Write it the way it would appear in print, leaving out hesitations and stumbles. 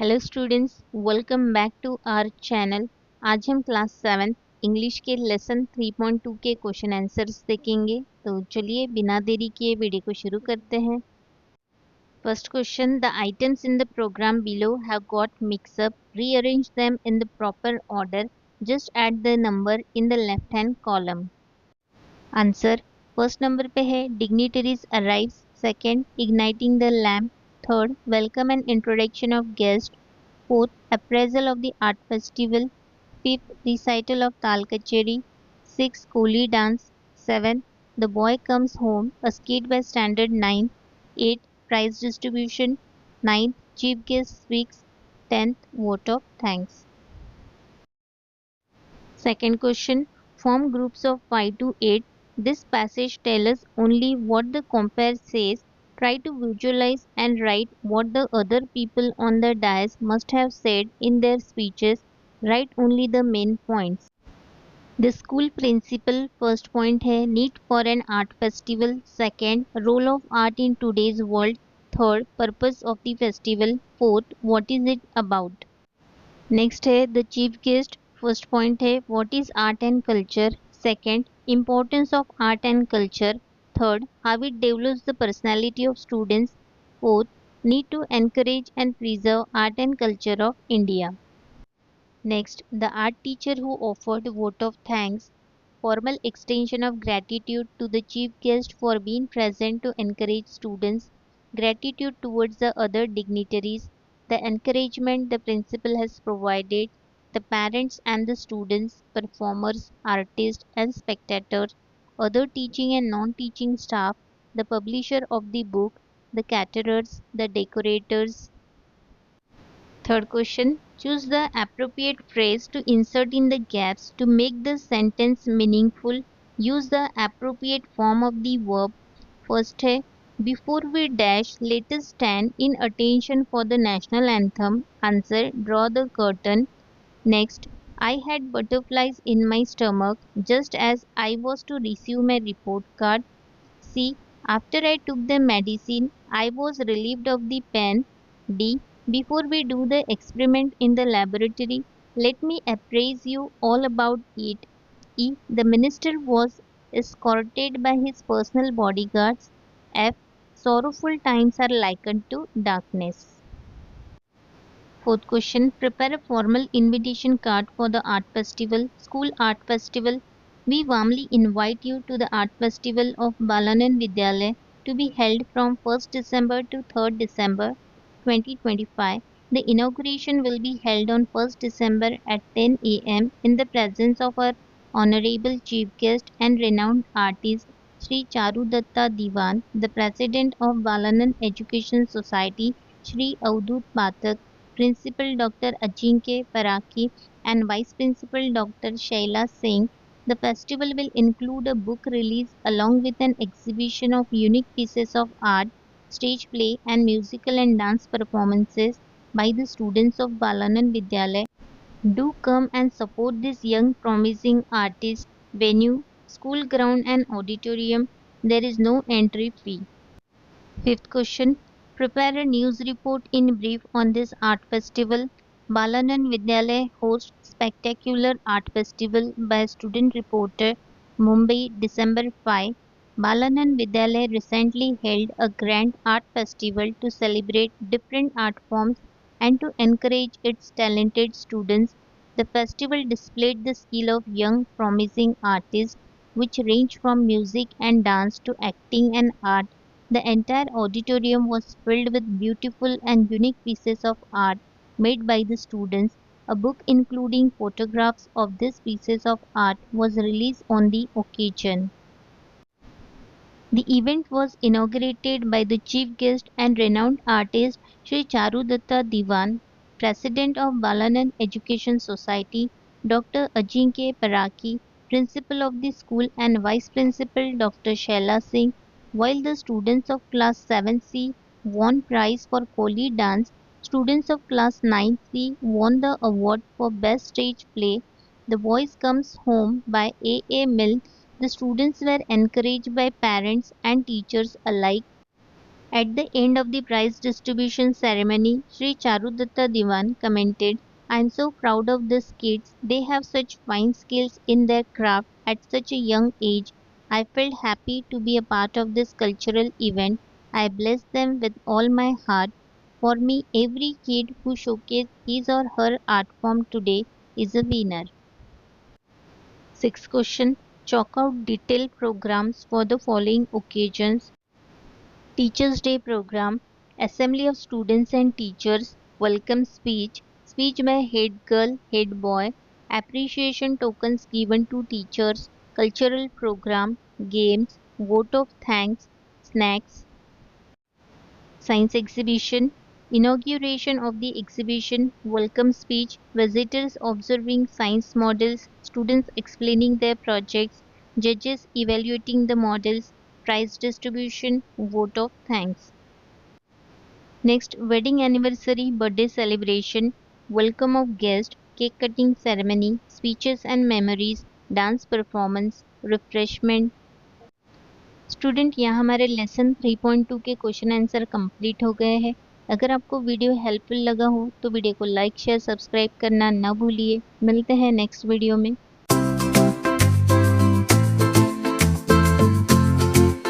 Hello students, welcome back to our channel. आज हम class 7 English के लेसन 3.2 के क्वेश्चन आंसर्स देखेंगे। तो चलिए बिना देरी किए वीडियो को शुरू करते हैं। First question, the items in the programme below have got mix up, rearrange them in the proper order, just add the number in the left hand column. Answer, first number पे है dignitaries arrives, second igniting the lamp, third welcome and introduction of guest, fourth appraisal of the art festival, fifth recital of Tal Kacheri, sixth Koli dance, seventh The Boy Comes Home, a skit by Standard 9, eighth prize distribution, ninth chief guest speaks, 10th vote of thanks. Second question, form groups of 5 to 8. This passage tells us only what the compare says. Try to visualize and write what the other people on the dais must have said in their speeches. Write only the main points. The school principal, first point है need for an art festival. Second, role of art in today's world. Third, purpose of the festival. Fourth, what is it about. Next है the chief guest, first point है what is art and culture, second importance of art and culture, third how it develops the personality of students, fourth need to encourage and preserve art and culture of India. Next, the art teacher who offered vote of thanks, formal extension of gratitude to the chief guest for being present to encourage students, gratitude towards the other dignitaries, the encouragement the principal has provided, the parents and the students, performers, artists and spectators, other teaching and non-teaching staff, the publisher of the book, the caterers, the decorators. Third question, choose the appropriate phrase to insert in the gaps to make the sentence meaningful. Use the appropriate form of the verb. First है, before we dash, let us stand in attention for the national anthem. Answer, draw the curtain. Next, I had butterflies in my stomach just as I was to receive my report card. C. After I took the medicine, I was relieved of the pain. D. Before we do the experiment in the laboratory, let me appraise you all about it. E. The minister was escorted by his personal bodyguards. F. Sorrowful times are likened to darkness. Fourth question, prepare a formal invitation card for the art festival, school art festival. We warmly invite you to the art festival of Balanan Vidyalaya to be held from 1st December to 3rd December 2025. The inauguration will be held on 1st December at 10 a.m. in the presence of our honorable chief guest and renowned artist Sri Charudatta Diwan, the president of Balanan Education Society, Sri Avdut Pathak, Principal Dr. Ajinkya Paraki and Vice Principal Dr. Shaila Singh. The festival will include a book release along with an exhibition of unique pieces of art, stage play and musical and dance performances by the students of Balanan Vidyalaya. Do come and support this young promising artist. Venue, school ground and auditorium. There is no entry fee. Fifth question, prepare a news report in brief on this art festival. Balanan Vidyalaya hosts spectacular art festival by student reporter, Mumbai, December 5. Balanan Vidyalaya recently held a grand art festival to celebrate different art forms and to encourage its talented students. The festival displayed the skill of young promising artists which range from music and dance to acting and art. The entire auditorium was filled with beautiful and unique pieces of art made by the students. A book including photographs of these pieces of art was released on the occasion. The event was inaugurated by the chief guest and renowned artist Sri Charudatta Diwan, President of Balanan Education Society, Dr. Ajinkya Paraki, Principal of the school and Vice Principal Dr. Shaila Singh, while the students of class 7C won prize for Koli dance. Students of class 9C won the award for best stage play. The Voice Comes Home by A. Milne. The students were encouraged by parents and teachers alike. At the end of the prize distribution ceremony, Sri Charudatta Diwan commented, I am so proud of these kids. They have such fine skills in their craft at such a young age. I felt happy to be a part of this cultural event. I bless them with all my heart. For me, every kid who showcased his or her art form today is a winner. Sixth question. Chalk out detailed programs for the following occasions: Teachers' Day program, Assembly of Students and Teachers, Welcome Speech, Speech by Head Girl, Head Boy, Appreciation Tokens given to teachers, Cultural program, Games, Vote of Thanks, Snacks, Science exhibition, inauguration of the exhibition, welcome speech, visitors observing science models, students explaining their projects, judges evaluating the models, prize distribution, vote of thanks. Next, wedding anniversary, birthday celebration, welcome of guests, cake cutting ceremony, speeches and memories, dance performance, refreshment. Student यहाँ हमारे lesson 3.2 के question answer complete हो गए हैं। अगर आपको video helpful लगा हो तो वीडियो को लाइक शेयर सब्सक्राइब करना ना भूलिए। मिलते हैं नेक्स्ट वीडियो में।